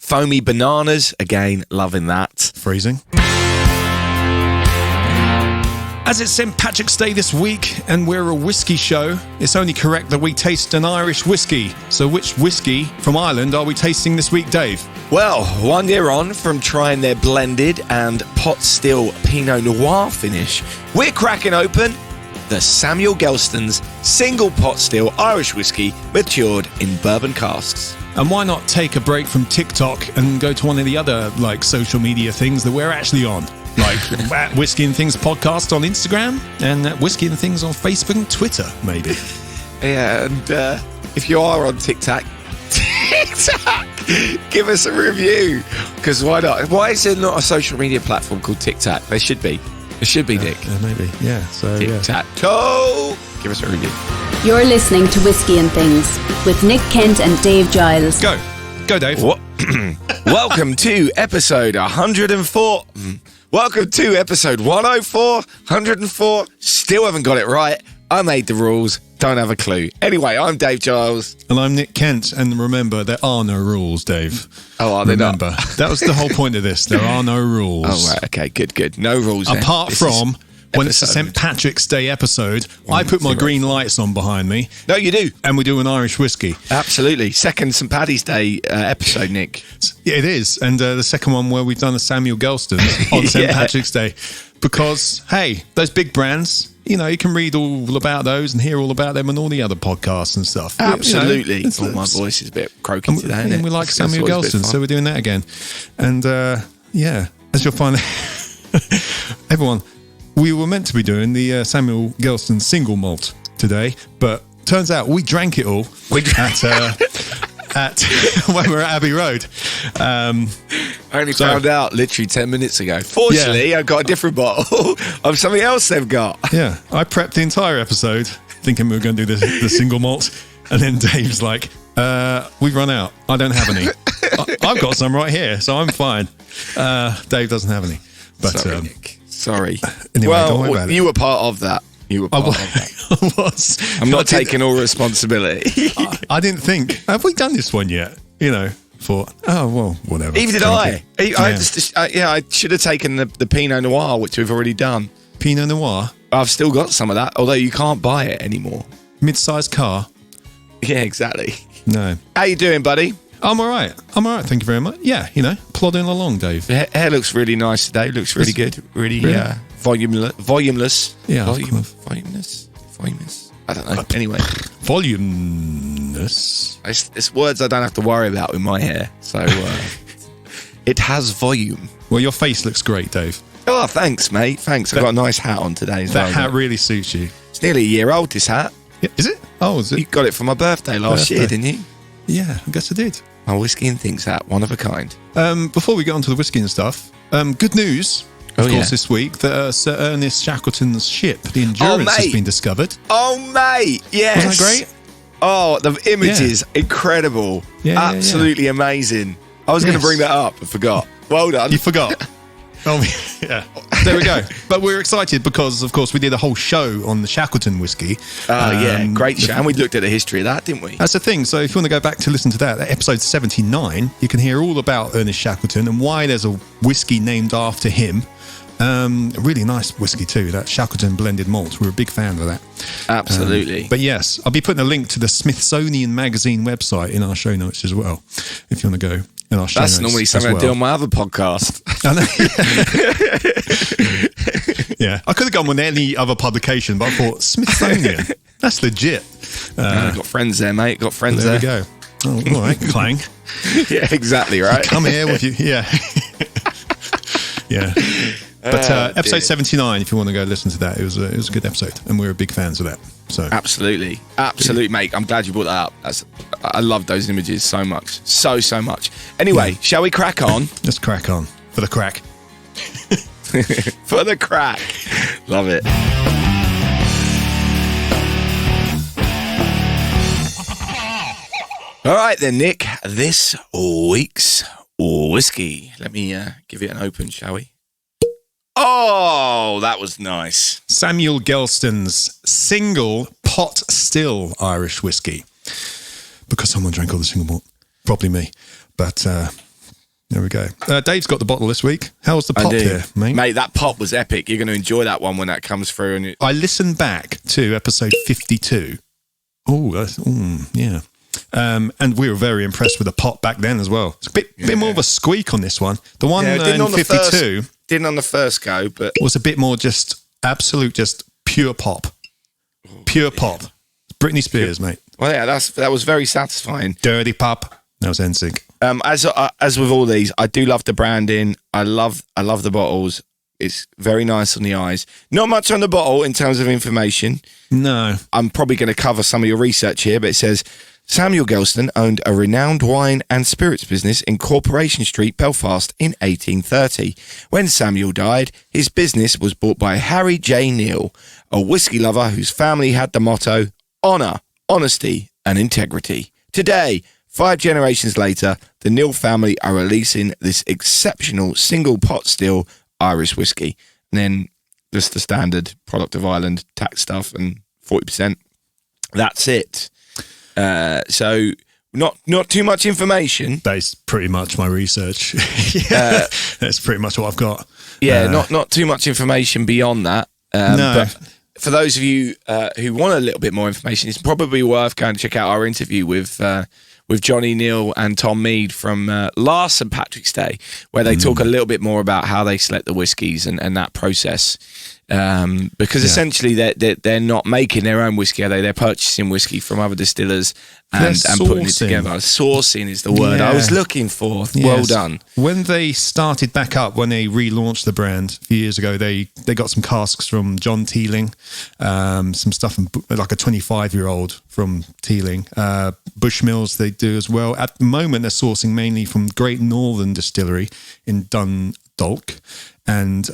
Foamy bananas, again, loving that. Freezing. As it's St. Patrick's Day this week and we're a whiskey show, it's only correct that we taste an Irish whiskey. So which whiskey from Ireland are we tasting this week, Dave? Well, 1 year on from trying their blended and pot still Pinot Noir finish, we're cracking open the Samuel Gelston's single pot still Irish whiskey matured in bourbon casks. And why not take a break from TikTok and go to one of the other social media things that we're actually on? Like at Whisky and Things podcast on Instagram and at Whisky and Things on Facebook and Twitter, maybe. Yeah, and if you are on TikTok, give us a review. Because why not? Why is there not a social media platform called TikTok? There should be. There should be, Nick. Maybe, yeah. So TikTok. Give us a review. You're listening to Whisky and Things with Nick Kent and Dave Giles. Go, Dave. What? Welcome to episode 104. Welcome to episode 104, 104. Still haven't got it right. I made the rules. Don't have a clue. Anyway, I'm Dave Giles. And I'm Nick Kent. And remember, there are no rules, Dave. Oh, are they remember, not? That was the whole point of this. There are no rules. Oh, right. Okay, good. No rules. Apart from when it's a St. Patrick's Day episode, I put my green lights on behind me. No, you do. And we do an Irish whiskey. Absolutely. Second St. Paddy's Day episode, Nick. Yeah, it is. And the second one where we've done the Samuel Gelston's on St. Patrick's Day. Because, hey, those big brands, you can read all about those and hear all about them on all the other podcasts and stuff. Absolutely. My voice is a bit croaky today, isn't it? And we like Samuel Gelston, so we're doing that again. And, as you'll find, everyone, we were meant to be doing the Samuel Gelston single malt today, but turns out we drank it all at when we were at Abbey Road. I only found out literally 10 minutes ago. Fortunately, I've got a different bottle of something else they've got. Yeah, I prepped the entire episode thinking we were going to do the single malt, and then Dave's like, we've run out. I don't have any. I've got some right here, so I'm fine. Dave doesn't have any. But, sorry, Nick. Sorry. Anyway, don't worry about you were part of that. I was. I'm not taking all responsibility. I didn't think. Have we done this one yet? Thought, oh well, whatever. Even did I. I should have taken the Pinot Noir, which we've already done. Pinot Noir. I've still got some of that, although you can't buy it anymore. Mid-sized car. Yeah, exactly. No. How you doing, buddy? I'm all right. Thank you very much. Yeah, plodding along, Dave. Your hair looks really nice today. Looks really good. Really? Voluminous. Yeah. Voluminous. I don't know. Anyway. Voluminous. It's words I don't have to worry about with my hair. So it has volume. Well, your face looks great, Dave. Oh, thanks, mate. Thanks. I've got a nice hat on today as well. That hat really suits you. It's nearly a year old, this hat. Yeah, is it? Oh, is it? You got it for my birthday last year, didn't you? Yeah, I guess I did. My Whisky and Things hat, one of a kind. Before we get on to the whiskey and stuff, good news, of course, this week, that Sir Ernest Shackleton's ship, the Endurance, has been discovered. Oh, mate, yes. Wasn't that great? Oh, the images, incredible. Absolutely amazing. I was going to bring that up, I forgot. Well done. You forgot. Oh, yeah. There we go. But we're excited because, of course, we did a whole show on the Shackleton whiskey. Great show. And we looked at the history of that, didn't we? That's the thing. So if you want to go back to listen to that episode 79, you can hear all about Ernest Shackleton and why there's a whiskey named after him. A really nice whiskey too, that Shackleton blended malt. We're a big fan of that. Absolutely. But yes, I'll be putting a link to the Smithsonian Magazine website in our show notes as well, if you want to go. That's normally something I do on my other podcast. I know. Yeah, I could have gone with any other publication, but I thought Smithsonian. That's legit. Got friends there, mate. Got friends there. There we go. Oh, all right, Clang. Yeah, exactly right. Come here with you. Yeah. Yeah. But episode 79, if you want to go listen to that, it was a good episode, and we're big fans of that. So absolutely, mate. I'm glad you brought that up. I love those images so much, so much. Anyway, shall we crack on? Let's crack on for the crack. For the crack, love it. All right then, Nick. This week's whiskey. Let me give it an open, shall we? Oh, that was nice. Samuel Gelston's single pot still Irish whiskey. Because someone drank all the single malt. Probably me. But There we go. Dave's got the bottle this week. How was the pop here, mate? Mate, that pop was epic. You're going to enjoy that one when that comes through. And I listened back to episode 52. Yeah. And we were very impressed with the pop back then as well. It's a bit more of a squeak on this one. The one in 52 didn't on the first go, but was a bit more just pure pop. Pure pop. Britney Spears, mate. Well, yeah, that was very satisfying. Dirty pop. That was NSYNC. As with all these, I do love the branding. I love the bottles. It's very nice on the eyes. Not much on the bottle in terms of information. No. I'm probably going to cover some of your research here, but it says Samuel Gelston owned a renowned wine and spirits business in Corporation Street, Belfast in 1830. When Samuel died, his business was bought by Harry J. Neal, a whiskey lover whose family had the motto, honour, honesty and integrity. Today, 5 generations later, the Neal family are releasing this exceptional single pot still Irish whiskey. And then just the standard product of Ireland, tax stuff and 40%. That's it. So not too much information. That's pretty much my research. That's pretty much what I've got. Yeah, not too much information beyond that. No. But for those of you who want a little bit more information, it's probably worth going to check out our interview with Johnny Neal and Tom Mead from last St. Patrick's Day, where they talk a little bit more about how they select the whiskies and that process. Because essentially they're not making their own whiskey, are they? They're purchasing whiskey from other distillers and putting it together. Sourcing is the word I was looking for. Yes. Well done. When they started back up, when they relaunched the brand a few years ago, they got some casks from John Teeling, some stuff from like a 25-year-old from Teeling. Bushmills they do as well. At the moment, they're sourcing mainly from Great Northern Distillery in Dundalk and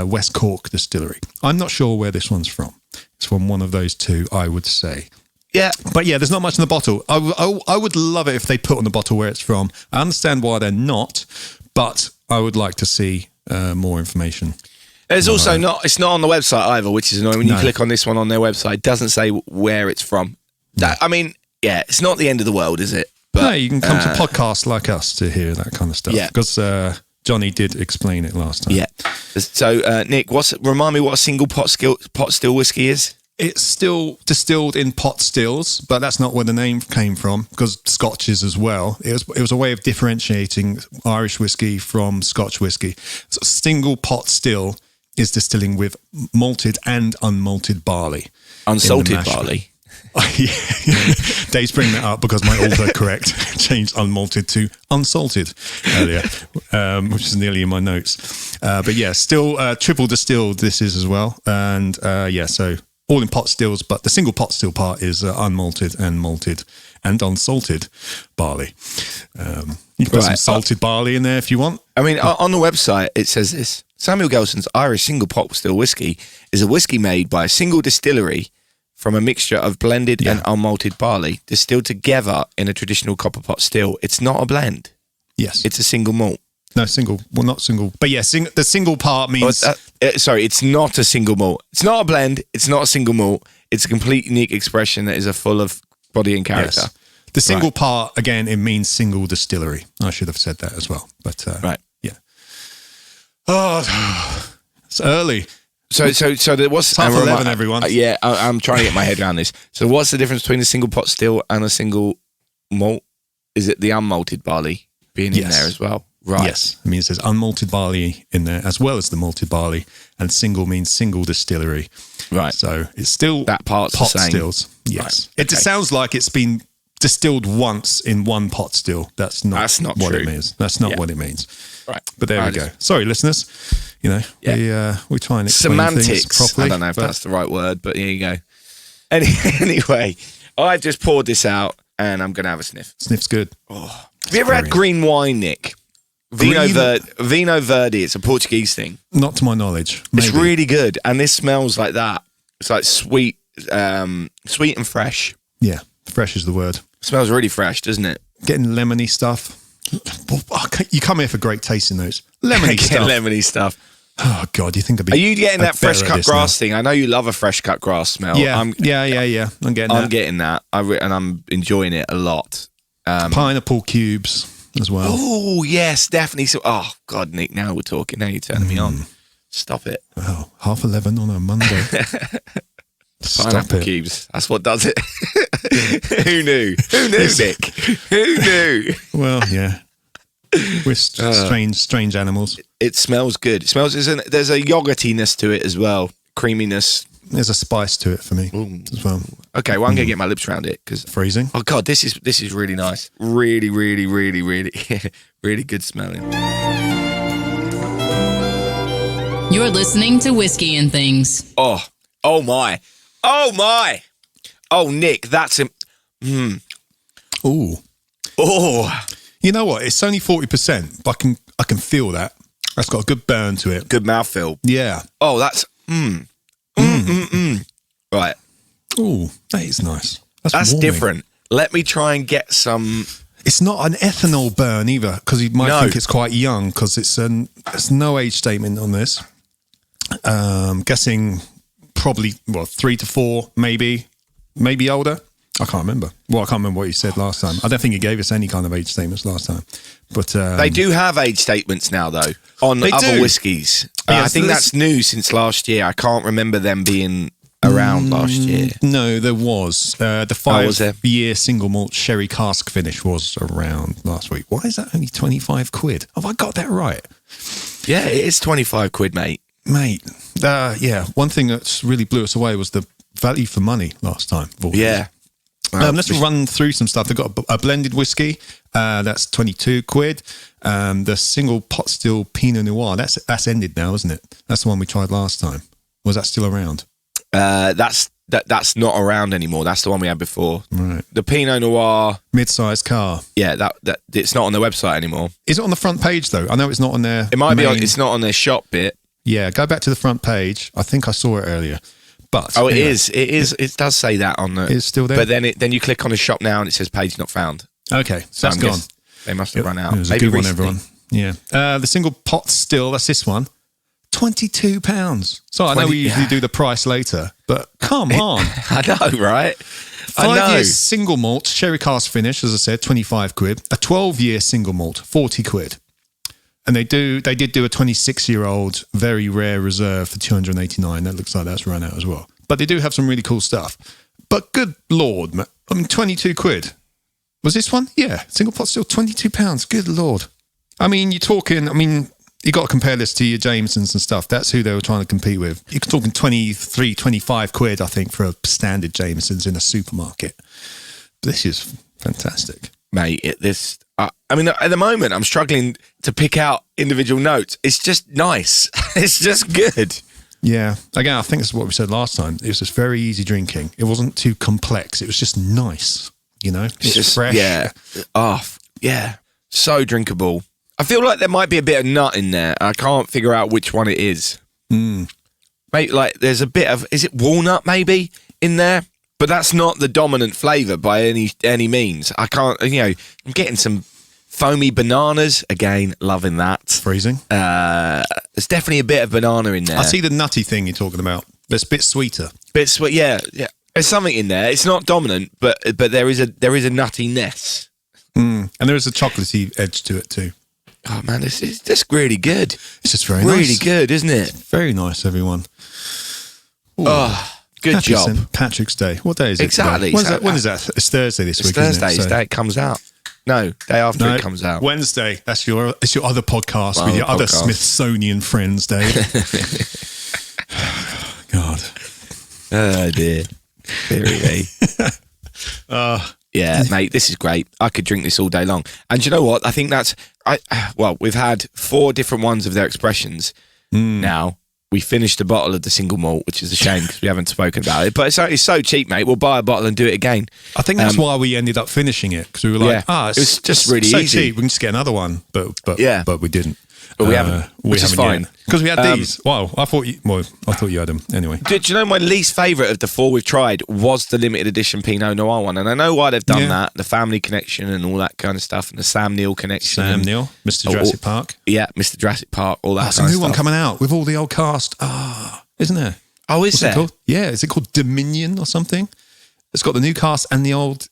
West Cork Distillery. I'm not sure where this one's from. It's from one of those two, I would say. Yeah. But yeah, there's not much in the bottle. I would love it if they put on the bottle where it's from. I understand why they're not, but I would like to see more information. There's also it's not on the website either, which is annoying. When you click on this one on their website, it doesn't say where it's from. I mean, yeah, it's not the end of the world, is it? But, no, you can come to podcasts like us to hear that kind of stuff. Yeah. Because Johnny did explain it last time. Yeah. So, Nick, remind me what a single pot still whiskey is? It's still distilled in pot stills, but that's not where the name came from, because Scotch is as well. It was a way of differentiating Irish whiskey from Scotch whiskey. So a single pot still is distilling with malted and unmalted barley. Unsalted barley? Dave's bringing that up because my autocorrect changed unmalted to unsalted earlier, which is nearly in my notes. But yeah, still triple distilled this is as well. And so all in pot stills, but the single pot still part is unmalted and malted and unsalted barley. You can put some salted barley in there if you want. I mean, on the website, it says this. Samuel Gelston's Irish single pot still whiskey is a whiskey made by a single distillery from a mixture of blended and unmalted barley distilled together in a traditional copper pot still. It's not a blend. Yes. It's a single malt. No, single. Well, not single. But yeah, the single part means... it's not a single malt. It's not a blend. It's not a single malt. It's a complete unique expression that is full of body and character. Yes. The single part, again, it means single distillery. I should have said that as well. But yeah. Oh, it's early. So there was... It's 11, everyone. Yeah, I'm trying to get my head around this. So what's the difference between a single pot still and a single malt? Is it the unmalted barley being in there as well? Right. Yes. I mean, it says unmalted barley in there as well as the malted barley, and single means single distillery. Right. So it's still that part's pot the same. stills. Yes. Right. It just sounds like it's been distilled once in one pot still. That's not what true. it means. That's not what it means. Right. But there we go. Sorry, listeners. You know, we try and explain semantics things properly. I don't know if that's the right word, but here you go. Anyway, I've just poured this out and I'm going to have a sniff. Sniff's good. Oh. Have you ever had green wine, Nick? Vino Verde. It's a Portuguese thing. Not to my knowledge. Maybe. It's really good, and this smells like that. It's like sweet and fresh. Yeah, fresh is the word. It smells really fresh, doesn't it? Getting lemony stuff. You come here for great tasting notes. Lemony stuff. Lemony stuff. Oh God, you think I'd be? Are you getting that fresh cut grass thing? I know you love a fresh cut grass smell. Yeah, I'm getting that. I'm getting that, and I'm enjoying it a lot. Pineapple cubes. as well. Oh, yes, definitely. So, oh, God, Nick, now we're talking. Now you're turning me on. Stop it. Well, 11:30 on a Monday. Pineapple cubes. That's what does it. Who knew? Who knew, Nick? Who knew? Well, yeah. We're strange animals. It smells good. It smells. There's a yogurtiness to it as well. Creaminess. There's a spice to it for me as well. Okay, well, I'm going to get my lips around it because freezing. Oh God, this is really nice. Really, really, really, really, really good smelling. You're listening to Whiskey and Things. Oh my. Oh, Nick, that's him. Ooh. Oh. You know what? It's only 40%, but I can feel that. That's got a good burn to it. Good mouthfeel. Yeah. Oh, that's Right. Ooh, that is nice. That's warming. different. Let me try and get some. It's not an ethanol burn either, because you might think it's quite young, because it's no age statement on this. Guessing probably 3 to 4, maybe older. I can't remember. Well, I can't remember what you said last time. I don't think he gave us any kind of age statements last time. But they do have age statements now, though, on other whiskies. I think that's new since last year. I can't remember them being around last year. No, there was. The 5-year single malt sherry cask finish was around last week. Why is that only 25 quid? Have I got that right? Yeah, it is 25 quid, mate. Yeah. One thing that's really blew us away was the value for money last time. Yeah. Let's run through some stuff. They've got a blended whiskey. That's 22 quid. The single pot still Pinot Noir. That's ended now, isn't it? That's the one we tried last time. Was that still around? That's not around anymore. That's the one we had before. Right. The Pinot Noir, mid-sized car. Yeah, that it's not on their website anymore. Is it on the front page though? I know it's not on their. It might be. It's not on their shop bit. Yeah, go back to the front page. I think I saw it earlier. But it is. It does say that on the. It's still there. But then you click on the shop now and it says page not found. Okay, so that's gone. They must have run out. It was a good one, everyone. Yeah. The single pot still. That's this one. £22. So I know we usually do the price later, but come on. I know, right? 5-year single malt, sherry cask finish, as I said, 25 quid. A 12-year single malt, 40 quid. And they did do a 26-year-old very rare reserve for 289. That looks like that's run out as well. But they do have some really cool stuff. But good Lord, man. 22 quid. Was this one? Yeah. Single pot still £22. Good Lord. You're talking, you got to compare this to your Jamesons and stuff. That's who they were trying to compete with. You're talking 23, 25 quid, I think, for a standard Jamesons in a supermarket. This is fantastic. Mate, at the moment, I'm struggling to pick out individual notes. It's just nice. It's just good. Yeah. Again, I think this is what we said last time. It was just very easy drinking. It wasn't too complex. It was just nice, It's just fresh. Yeah. Oh, yeah. So drinkable. I feel like there might be a bit of nut in there. I can't figure out which one it is. Mate, there's a bit of, is it walnut maybe in there? But that's not the dominant flavour by any means. I can't, I'm getting some foamy bananas. Again, loving that. Freezing. There's definitely a bit of banana in there. I see the nutty thing you're talking about. It's a bit sweeter. Bit sweet, yeah. There's something in there. It's not dominant, but there is a nuttiness. And there is a chocolatey edge to it too. Oh man, this is just really good. It's just very nice. Really good, isn't it? Very nice, everyone. Ooh. Oh, good Happy job. St. Patrick's Day. What day is it? Exactly. When is that? It's Thursday this week. Thursday. Isn't it? It's the day it comes out. No, day after it comes out. Wednesday. It's your other podcast with your other Smithsonian friends, Dave. God. Oh dear. Deary. Yeah, mate, this is great. I could drink this all day long. And you know what? I think we've had 4 different ones of their expressions now. We finished a bottle of the single malt, which is a shame because we haven't spoken about it. But it's so cheap, mate. We'll buy a bottle and do it again. I think that's why we ended up finishing it, because we were like, it was just really so easy. Cheap. We can just get another one, but we didn't. But we haven't, which is fine. Because we had these. Wow, I thought you had them anyway. Do you know my least favourite of the 4 we've tried was the limited edition Pinot Noir one? And I know why they've done that, the family connection and all that kind of stuff, and the Sam Neill connection. Sam Neill, Mr. Jurassic Park. Yeah, Mr. Jurassic Park, all that kind of stuff. There's a new one coming out with all the old cast. Isn't there? Oh, is there? It called? Yeah, is it called Dominion or something? It's got the new cast and the old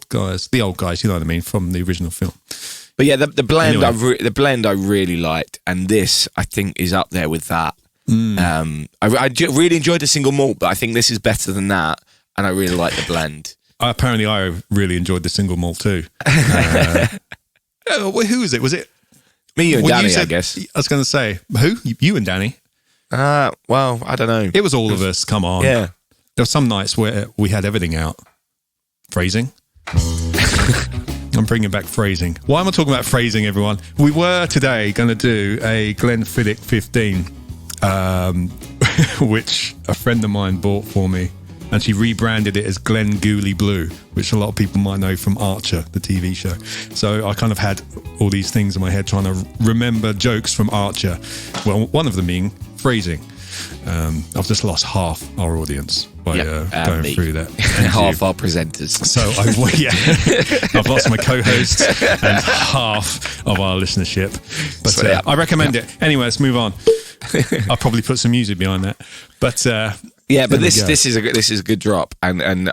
guys. The old guys, you know what I mean, from the original film. But yeah, the blend, Anyway. the blend I really liked, and this I think is up there with that. I really enjoyed the single malt, but I think this is better than that, and I really like the blend. Apparently, I really enjoyed the single malt too. Who was it? Was it Me, you, and well, Danny, said, I guess. I was going to say who? You and Danny. Well, I don't know. It was all of us. Come on. Yeah. There were some nights where we had everything out. Phrasing. I'm bringing back phrasing. Why am I talking about phrasing, everyone? We were today going to do a Glenfiddich 15, which a friend of mine bought for me. And she rebranded it as Glen Gooley Blue, which a lot of people might know from Archer, the TV show. So I kind of had all these things in my head trying to remember jokes from Archer. Well, one of them being phrasing. I've just lost half our audience by going me. through that. And half our presenters. So I've lost my co-host and half of our listenership. But I recommend it. Anyway, let's move on. I'll probably put some music behind that. But yeah, but this is a good drop, and do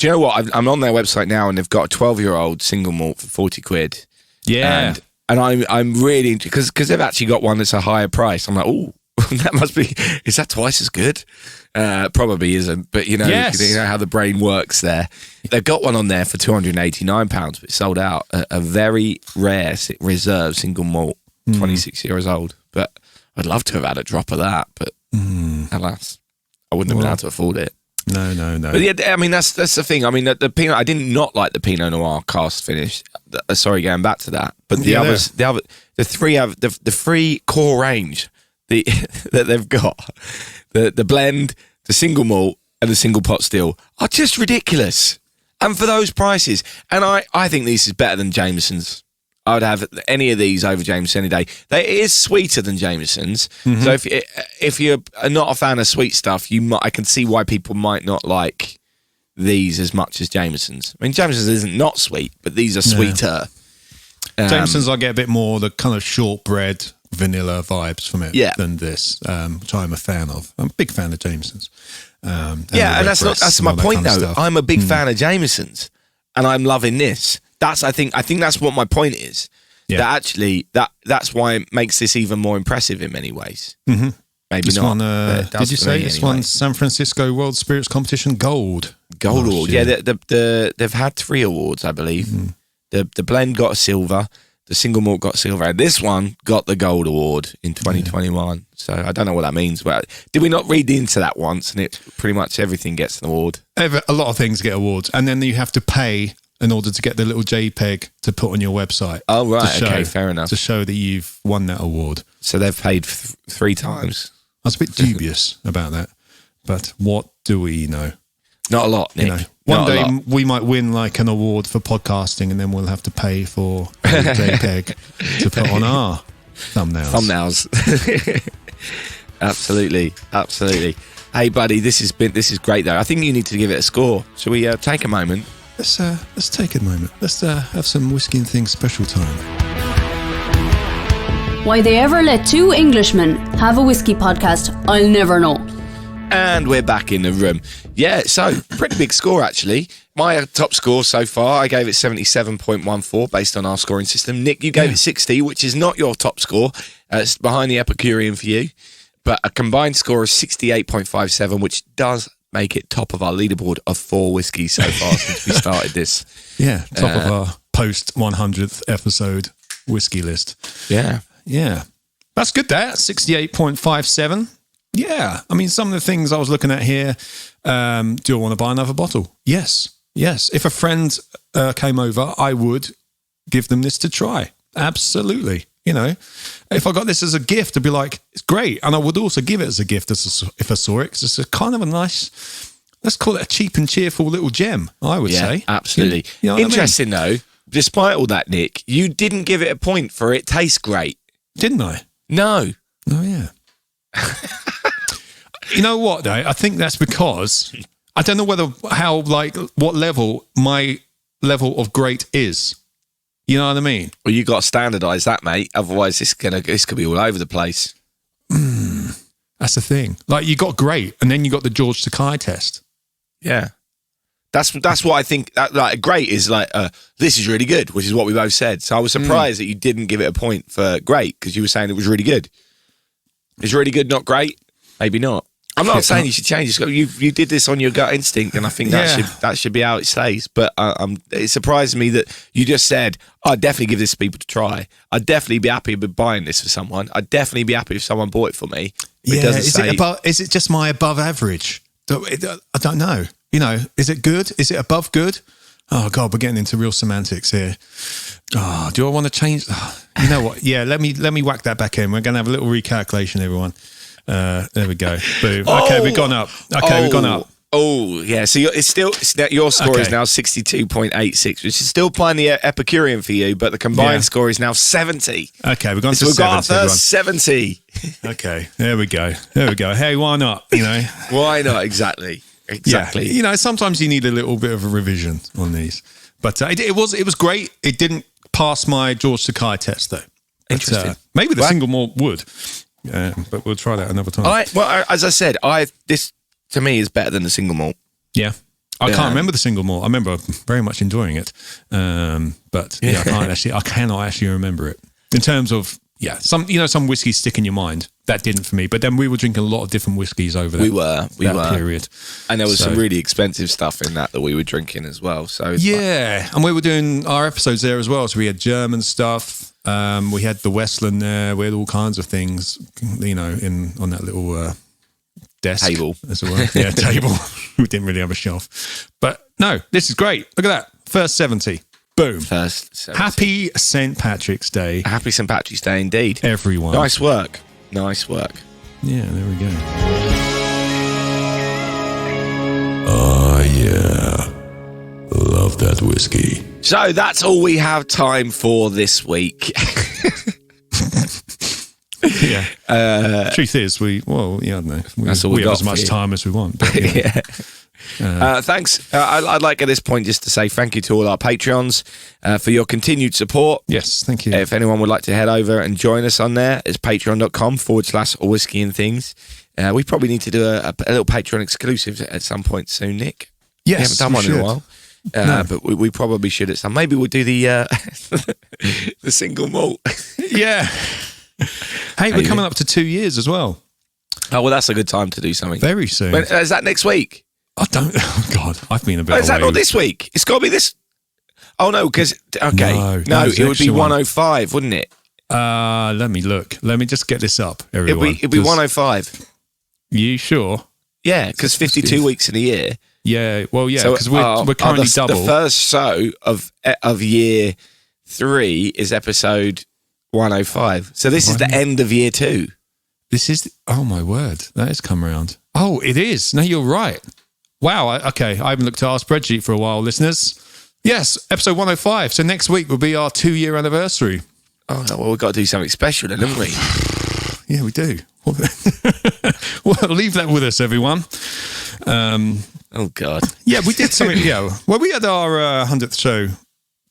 you know what? I'm on their website now, and they've got a 12-year-old single malt for 40 quid. Yeah, and I'm really because they've actually got one that's a higher price. I'm like, oh, that must be. Is that twice as good? Probably isn't, but you know how the brain works there. They've got one on there for £289, but it's sold out. A very rare reserve single malt, 26 years old. But I'd love to have had a drop of that, but alas, I wouldn't have been able to afford it. No. But yeah, I mean that's the thing. I mean the Pinot. I did not like the Pinot Noir cast finish. Sorry, going back to that. But the three core range that they've got, the blend, the single malt, and the single pot still are just ridiculous. And for those prices, and I think this is better than Jameson's. I would have any of these over Jameson any day. It is sweeter than Jameson's. So if you're not a fan of sweet stuff, I can see why people might not like these as much as Jameson's. I mean, Jameson's isn't not sweet, but these are sweeter. Jameson's, I get a bit more the kind of shortbread vanilla vibes from it than this, which I'm a fan of. I'm a big fan of Jameson's. And that's my point though. I'm a big fan of Jameson's, and I'm loving this. I think that's what my point is. Yeah. That actually that's why it makes this even more impressive in many ways. Mm-hmm. Maybe this not. Did you say this one? San Francisco World Spirits Competition Gold Award. Yeah, they've had 3 awards, I believe. The blend got a silver, the single malt got silver, and this one got the gold award in 2021. Yeah. So I don't know what that means. But did we not read into that once? And it pretty much everything gets an award. A lot of things get awards, and then you have to pay in order to get the little JPEG to put on your website. Oh, right. Okay, fair enough. To show that you've won that award. So they've paid 3 times. I was a bit dubious about that. But what do we know? Not a lot, Nick. One day we might win like an award for podcasting, and then we'll have to pay for a JPEG to put on our thumbnails. Absolutely. Hey, buddy, this is great, though. I think you need to give it a score. Shall we take a moment? Let's take a moment. Let's have some Whiskey and Things special time. Why they ever let 2 Englishmen have a whiskey podcast, I'll never know. And we're back in the room. Yeah, so pretty big score, actually. My top score so far, I gave it 77.14 based on our scoring system. Nick, you gave it 60, which is not your top score. It's behind the Epicurean for you. But a combined score of 68.57, which does make it top of our leaderboard of 4 whiskeys so far since we started this. Yeah, top of our post 100th episode whiskey list. Yeah. That's good, that. 68.57. Yeah. I mean, some of the things I was looking at here, do I want to buy another bottle? Yes. If a friend came over, I would give them this to try. Absolutely. You know, if I got this as a gift, I'd be like, it's great. And I would also give it as a gift if I saw it, because it's a kind of a nice, let's call it a cheap and cheerful little gem, I would say. Absolutely. You know interesting, though, despite all that, Nick, you didn't give it a point for it tastes great. Didn't I? No. Oh, yeah. You know what, though? I think that's because I don't know what level my level of great is. You know what I mean? Well, you got to standardise that, mate. Otherwise, this could be all over the place. That's the thing. Like, you got great, and then you got the George Takei test. Yeah. That's what I think. Like great is like this is really good, which is what we both said. So I was surprised that you didn't give it a point for great because you were saying it was really good. Is really good not great? Maybe not. I'm not saying you should change. You did this on your gut instinct, and I think that should be how it stays. But it surprised me that you just said, "I'd definitely give this to people to try. I'd definitely be happy with buying this for someone. I'd definitely be happy if someone bought it for me." Is it just my above average? I don't know. You know, is it good? Is it above good? Oh God, we're getting into real semantics here. Oh, do I want to change? Oh, you know what? Yeah, let me whack that back in. We're going to have a little recalculation, everyone. There we go. Boom. Okay, we've gone up. We've gone up. Oh, yeah. So your score is now 62.86, which is still playing the Epicurean for you, but the combined score is now 70. Okay, we've gone to 70. We've got our first 70. Okay, there we go. Hey, why not? You know, why not? Exactly. Yeah. You know, sometimes you need a little bit of a revision on these, but it was great. It didn't pass my George Sakai test though. Interesting. Maybe the single malt would. But we'll try that another time. As I said, this to me is better than the single malt. Yeah, I can't remember the single malt. I remember very much enjoying it, but I cannot actually remember it in terms of some whiskeys stick in your mind. That didn't for me. But then we were drinking a lot of different whiskeys over that. We were period, and there was some really expensive stuff in that we were drinking as well. So and we were doing our episodes there as well. So we had German stuff. We had the Westland there. We had all kinds of things, you know, on that little desk table as well. Yeah, table. We didn't really have a shelf, but no, this is great. Look at that, first 70. Boom. First 70. Happy St. Patrick's Day. Happy St. Patrick's Day indeed, everyone. Nice work. Yeah, there we go. Oh yeah, love that whiskey. So that's all we have time for this week. Yeah. Truth is, I don't know. We have as much time as we want. But, thanks. I'd like at this point just to say thank you to all our Patreons for your continued support. Yes, thank you. If anyone would like to head over and join us on there, it's patreon.com/whiskey and things. We probably need to do a little Patreon exclusive at some point soon, Nick. Yes, we haven't done one in a while. No. But we probably should at some. Maybe we'll do the the single malt. Yeah. Hey, we're coming up to 2 years as well. Oh, well, that's a good time to do something. Very soon. Is that next week? I don't. Oh God, I've been a bit. Is that not this week? It's got to be this. Oh no, because no, it would be 105, wouldn't it? Let me look. Let me just get this up. Everyone, it'd be 105. You sure? Yeah, because 52 weeks in a year. Yeah, well, yeah, because we're currently double. The first show of year 3 is episode 105. So this is the end of year 2. This is, oh my word, that has come around. Oh, it is. No, you're right. Wow, okay, I haven't looked at our spreadsheet for a while, listeners. Yes, episode 105. So next week will be our 2-year anniversary. Oh, well, we've got to do something special then, haven't we? Yeah, we do. Well, leave that with us, everyone. Oh, God. Yeah, we did something. Yeah, well, we had our 100th show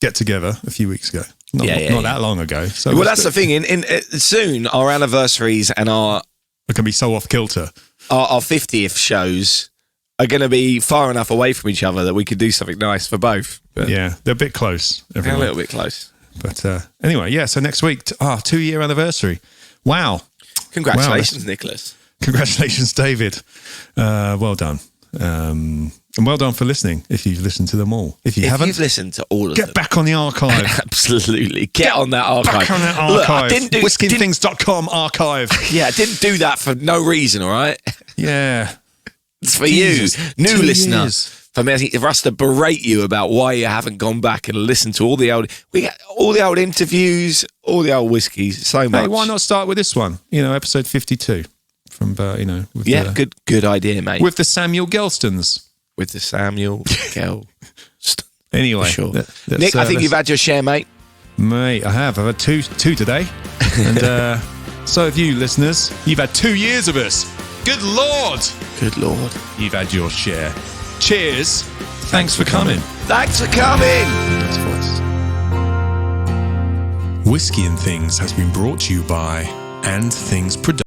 get together a few weeks ago. Not that long ago. So well, that's the thing. In soon, our anniversaries and our it can be so off kilter. Our 50th shows are going to be far enough away from each other that we could do something nice for both. But yeah, they're a bit close. Everyone. A little bit close. But anyway, yeah. So next week, 2-year anniversary. Wow! Congratulations, Nicholas. Congratulations, David. Well done. And well done for listening, if you've listened to them all. If you've listened to all of them. Get back on the archive. Absolutely. Get on that archive. Back on that archive. Whiskyandthings.com archive. Yeah, I didn't do that for no reason, all right? Yeah. It's for you, new listeners. For me, for us to berate you about why you haven't gone back and listened to all the old interviews, all the old whiskies, so much. Hey, why not start with this one? Episode 52 from, good idea, mate. With the Samuel Gelstons. With the Samuel Gelston. Anyway, sure. Nick, I think you've had your share, mate. Mate, I have. I've had two today. And so have you, listeners. You've had 2 years of us. Good Lord. Good Lord. You've had your share. Cheers. Thanks for coming. Thanks for coming. Whisky and Things has been brought to you by And Things Productions.